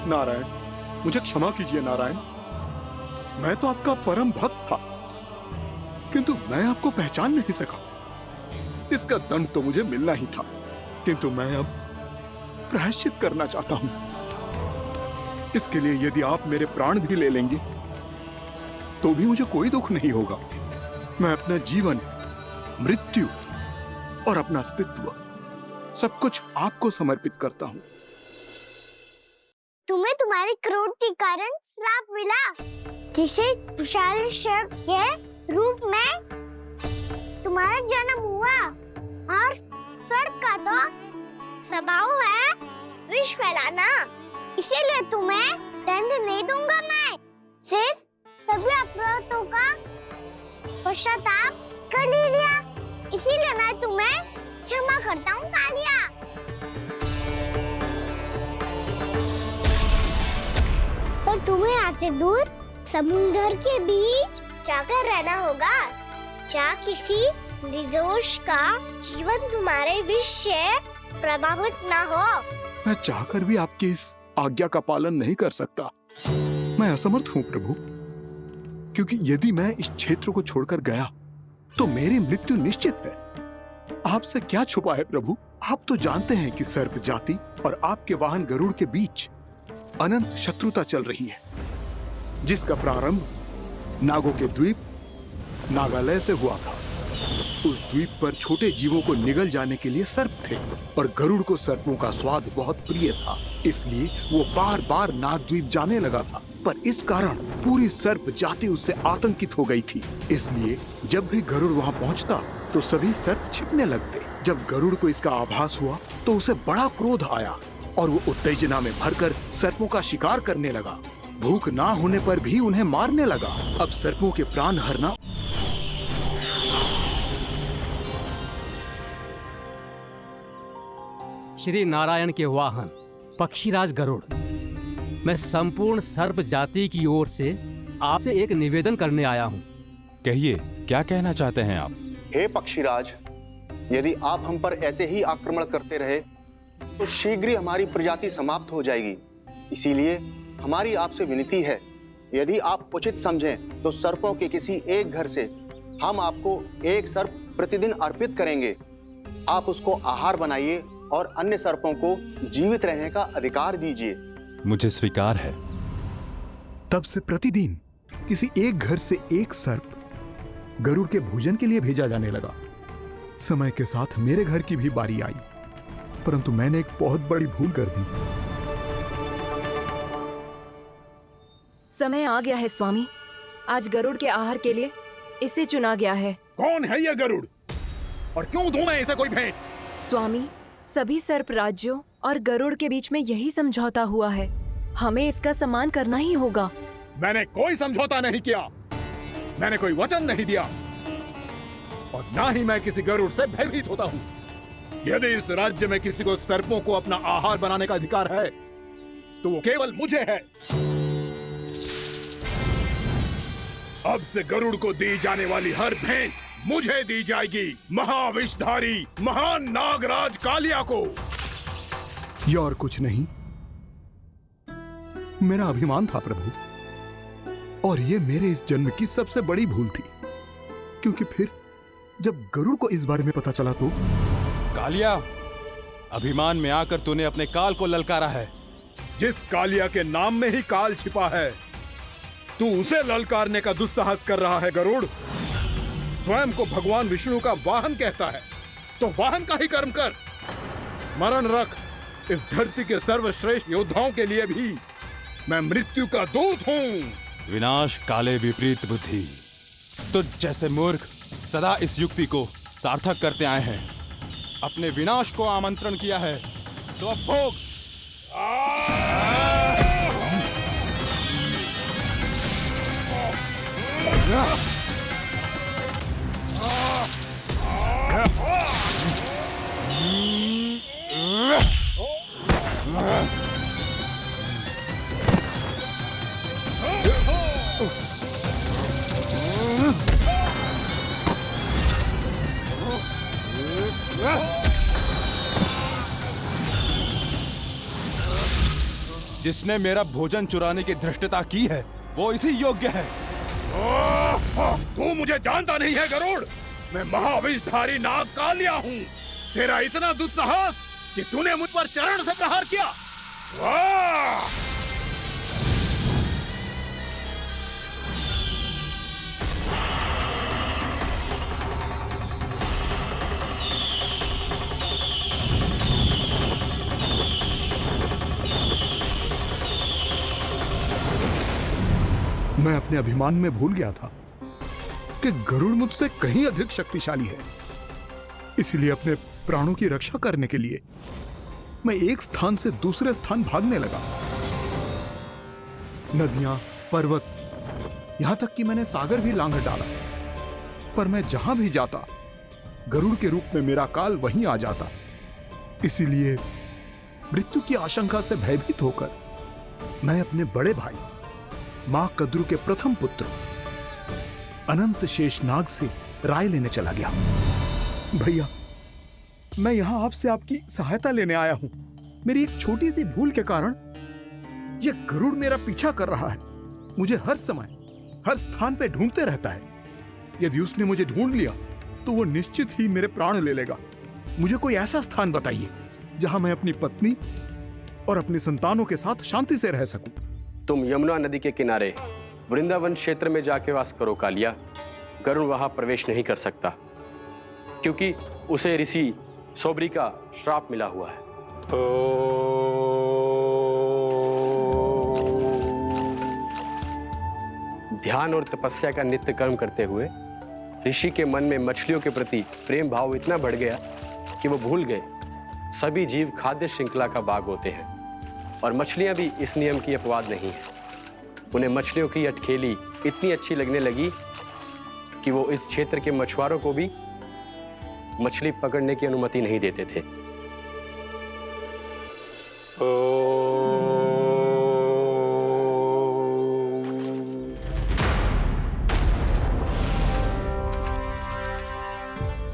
नारायण, मुझे क्षमा कीजिए नारायण। मैं तो आपका परम भक्त था, किंतु मैं आपको पहचान नहीं सका। इसका दंड तो मुझे मिलना ही था, किंतु मैं अब प्रायश्चित करना चाहता हूं। इसके लिए यदि आप मेरे प्राण भी ले लेंगे तो भी मुझे कोई दुख नहीं होगा। मैं अपना जीवन, मृत्यु और अपना अस्तित्व सब कुछ आपको समर्पित करता हूं। तुम्हें तुम्हारी क्रोध के कारण श्राप मिला, जिसे विशाल सर्प के रूप में तुम्हारा जन्म हुआ, और सर्प का तो स्वभाव है विष फैलाना। इसीलिए तुम्हें दंड नहीं दूंगा मैं, सिर्फ सभी अपराधों का पश्चाताप कर लिया। इसीलिए मैं तुम्हें क्षमा करता हूँ कालिया। पर तुम्हें यहाँ से दूर समुद्र के बीच जाकर रहना होगा, जहाँ किसी निर्दोष का जीवन तुम्हारे विष से प्रभावित ना हो। मैं चाहकर भी आपकी इस आज्ञा का पालन नहीं कर सकता। मैं असमर्थ हूँ प्रभु, क्योंकि यदि मैं इस क्षेत्र को छोड़कर गया तो मेरी मृत्यु निश्चित है। आपसे क्या छुपा है प्रभु? आप तो जानते हैं कि सर्प जाति और आपके वाहन गरुड़ के बीच अनंत शत्रुता चल रही है, जिसका प्रारंभ नागों के द्वीप नागालय से हुआ था। उस द्वीप पर छोटे जीवों को निगल जाने के लिए सर्प थे, और गरुड़ को सर्पों का स्वाद बहुत प्रिय था, इसलिए वो बार बार नागद्वीप जाने लगा था। पर इस कारण पूरी सर्प जाति उससे आतंकित हो गई थी। इसलिए जब भी गरुड़ वहां पहुंचता तो सभी सर्प छिपने लगते। जब गरुड़ को इसका आभास हुआ तो उसे बड़ा क्रोध आया, और वो उत्तेजना में भरकर सर्पों का शिकार करने लगा। भूख ना होने पर भी उन्हें मारने लगा। अब सर्पों के प्राण हरना श्री नारायण के वाहन पक्षीराज गरुड़, मैं संपूर्ण सर्प जाति की ओर से आपसे एक निवेदन करने आया हूँ। कहिए, क्या कहना चाहते हैं आप? हे पक्षीराज, यदि आप हम पर ऐसे ही आक्रमण करते रहे तो शीघ्र ही हमारी प्रजाति समाप्त हो जाएगी। इसीलिए हमारी आपसे विनती है, यदि आप उचित समझें तो सर्पों के किसी एक घर से हम आपको एक सर्प प्रतिदिन अर्पित करेंगे। आप उसको आहार बनाइए और अन्य सर्पों को जीवित रहने का अधिकार दीजिए। मुझे स्वीकार है। तब से प्रतिदिन किसी एक घर से एक सर्प गरुड़ के भोजन के लिए भेजा जाने लगा। समय के साथ मेरे घर की भी बारी आई, परंतु मैंने एक बहुत बड़ी भूल कर दी। समय आ गया है स्वामी, आज गरुड़ के आहार के लिए इसे चुना गया है। कौन है यह गरुड़ और क्यों दूं मैं इसे कोई भेंट? स्वामी, सभी सर्प राज्यों और गरुड़ के बीच में यही समझौता हुआ है, हमें इसका सम्मान करना ही होगा। मैंने कोई समझौता नहीं किया। मैंने कोई वचन नहीं दिया और ना ही मैं किसी गरुड़ से भयभीत होता हूं। यदि इस राज्य में किसी को सर्पों को अपना आहार बनाने का अधिकार है तो वो केवल मुझे है। अब से गरुड़ को दी जाने वाली हर भेंट मुझे दी जाएगी, महाविषधारी महान नागराज कालिया को। ये और कुछ नहीं, मेरा अभिमान था प्रभु, और ये मेरे इस जन्म की सबसे बड़ी भूल थी, क्योंकि फिर जब गरुड़ को इस बारे में पता चला तो। कालिया, अभिमान में आकर तूने अपने काल को ललकारा है। जिस कालिया के नाम में ही काल छिपा है, तू उसे ललकारने का दुस्साहस कर रहा है गरुड़। स्वयं को भगवान विष्णु का वाहन कहता है तो वाहन का ही कर्म कर। स्मरण रख, इस धरती के सर्वश्रेष्ठ योद्धाओं के लिए भी मैं मृत्यु का दूत हूं। विनाश काले विपरीत बुद्धि। तुझ जैसे मूर्ख सदा इस युक्ति को सार्थक करते आए हैं। अपने विनाश को आमंत्रण किया है तो अब भोग। जिसने मेरा भोजन चुराने की धृष्टता की है वो इसी योग्य है। तू मुझे जानता नहीं है गरुड़, मैं महाविषधारी नाग कालिया हूँ। तेरा इतना दुस्साहस कि तूने मुझ पर चरण से प्रहार किया। मैं अपने अभिमान में भूल गया था कि गरुड़ मुझसे कहीं अधिक शक्तिशाली है। इसलिए अपने प्राणों की रक्षा करने के लिए मैं एक स्थान से दूसरे स्थान भागने लगा। नदियां, पर्वत, यहां तक कि मैंने सागर भी लांघ डाला, पर मैं जहां भी जाता गरुड़ के रूप में मेरा काल वहीं आ जाता। इसीलिए मृत्यु की आशंका से भयभीत होकर मैं अपने बड़े भाई मां कद्रु के प्रथम पुत्र अनंत शेषनाग से राय लेने चला गया। भैया, मैं यहां आपसे आपकी सहायता लेने आया हूं। मेरी एक छोटी सी भूल के कारण यह गरुड़ मेरा पीछा कर रहा है। मुझे हर समय हर स्थान पे ढूंढते रहता है। यदि उसने मुझे ढूंढ लिया तो वो निश्चित ही मेरे प्राण ले लेगा। मुझे कोई ऐसा स्थान बताइए जहां मैं अपनी पत्नी और अपने संतानों के साथ शांति से रह सकूं। तुम यमुना नदी के किनारे वृंदावन क्षेत्र में जाके वास करो कालिया। गरुड़ वहां प्रवेश नहीं कर सकता क्योंकि उसे ऋषि सोबरी का श्राप मिला हुआ है। ध्यान और तपस्या का नित्य कर्म करते हुए ऋषि के मन में मछलियों के प्रति प्रेम भाव इतना बढ़ गया कि वो भूल गए सभी जीव खाद्य श्रृंखला का भाग होते हैं और मछलियां भी इस नियम की अपवाद नहीं है। उन्हें मछलियों की अटखेली इतनी अच्छी लगने लगी कि वो इस क्षेत्र के मछुआरों को भी मछली पकड़ने की अनुमति नहीं देते थे।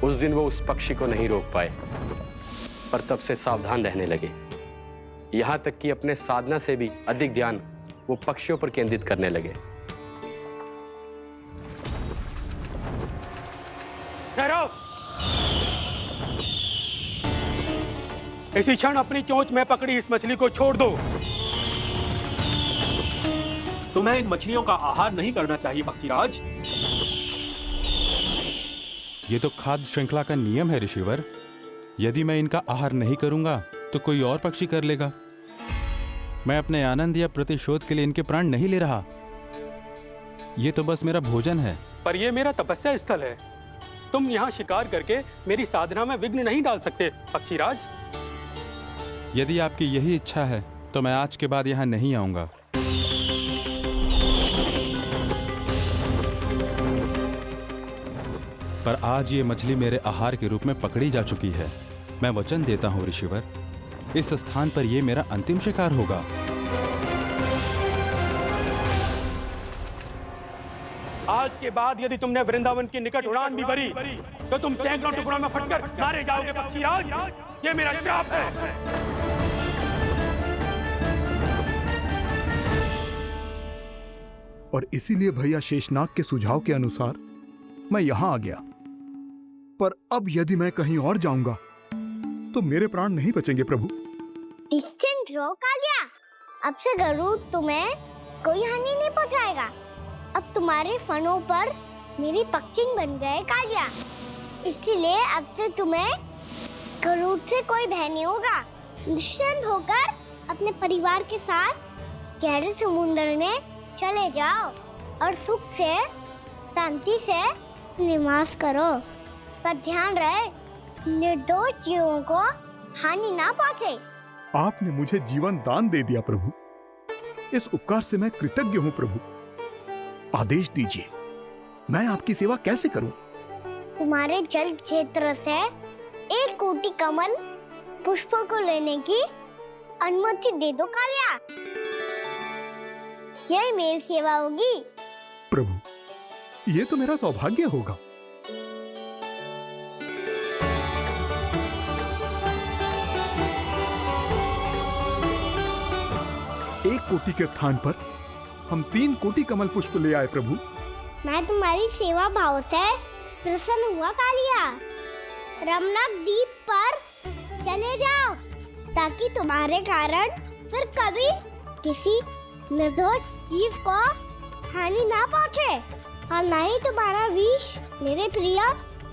उस दिन वो उस पक्षी को नहीं रोक पाए, पर तब से सावधान रहने लगे। यहां तक कि अपने साधना से भी अधिक ध्यान वो पक्षियों पर केंद्रित करने लगे। ठहरो! इसी क्षण अपनी चोंच में पकड़ी इस मछली को छोड़ दो। तुम्हें इन मछलियों का आहार नहीं करना चाहिए पक्षीराज। ये तो खाद्य श्रृंखला का नियम है ऋषिवर। यदि मैं इनका आहार नहीं करूंगा तो कोई और पक्षी कर लेगा। मैं अपने आनंद या प्रतिशोध के लिए इनके प्राण नहीं ले रहा। ये तो बस मेरा भोजन है। पर यह मेरा तपस्या स्थल है। तुम यहाँ शिकार करके मेरी साधना में विघ्न नहीं डाल सकते पक्षीराज। यदि आपकी यही इच्छा है तो मैं आज के बाद यहाँ नहीं आऊंगा। पर आज ये मछली मेरे आहार के रूप में पकड़ी जा चुकी है। मैं वचन देता हूँ ऋषिवर, इस स्थान पर ये मेरा अंतिम शिकार होगा। आज के बाद यदि तुमने वृंदावन की निकट उड़ान भी भरी तो तुम सैकड़ों टुकड़ों में फटकर मारे जाओगे पक्षीराज। ये मेरा श्राप है। और इसीलिए भैया शेषनाग के सुझाव के अनुसार मैं यहां आ गया। पर अब यदि मैं कहीं और जाऊंगा तो मेरे प्राण नहीं बचेंगे प्रभु। निश्चिंत रहो कालिया, अब से गरुड़ तुम्हें कोई हानि नहीं पहुंचाएगा। अब तुम्हारे फनों पर मेरी पक्षिंग बन गए कालिया, इसीलिए अब से तुम्हें गरुड़ से कोई भय नहीं होगा। निश्चिंत होकर अपने परिवार के साथ गहरे समुद्र में चले जाओ और सुख से शांति से निवास करो। पर ध्यान रहे निर्दोष जीवों को हानि ना पहुंचे। आपने मुझे जीवन दान दे दिया प्रभु, इस उपकार से मैं कृतज्ञ हूँ प्रभु। आदेश दीजिए, मैं आपकी सेवा कैसे करूं? तुम्हारे जल क्षेत्र से 1 कोटि कमल पुष्पों को लेने की अनुमति दे दो कालिया। यह मेरी सेवा होगी। प्रभु, ये तो मेरा सौभाग्य होगा। एक कोटि के स्थान पर हम 3 कोटि कमल पुष्प ले आए प्रभु। मैं तुम्हारी सेवा भाव से प्रसन्न हुआ कालिया। रमनाक द्वीप पर चले जाओ ताकि तुम्हारे कारण फिर कभी किसी निर्दोष जीव को हानि ना पहुंचे और न ही तुम्हारा विष मेरे प्रिय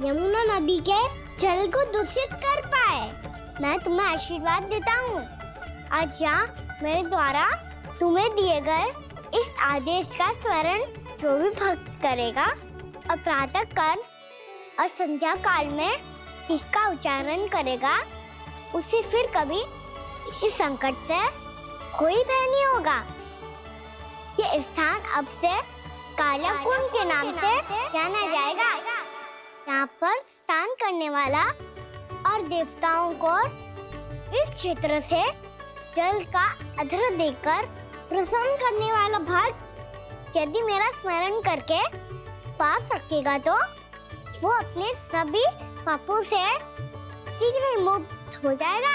यमुना नदी के जल को दूषित कर पाए। मैं तुम्हें आशीर्वाद देता हूँ। आज यहाँ मेरे द्वारा तुम्हें दिए गए इस आदेश का स्मरण जो भी भक्त करेगा और प्रातः काल और संध्या काल में इसका उच्चारण करेगा, उसे फिर कभी किसी संकट से कोई भय नहीं होगा। ये स्थान अब से काला कुंड के नाम से जाना जाएगा। यहाँ पर स्नान करने वाला और देवताओं को इस क्षेत्र से जल का अर्घ्य देकर प्रसन्न करने वाला भक्त यदि मेरा स्मरण करके पास रखेगा तो वो अपने सभी पापों से शीघ्र ही मुक्त हो जाएगा।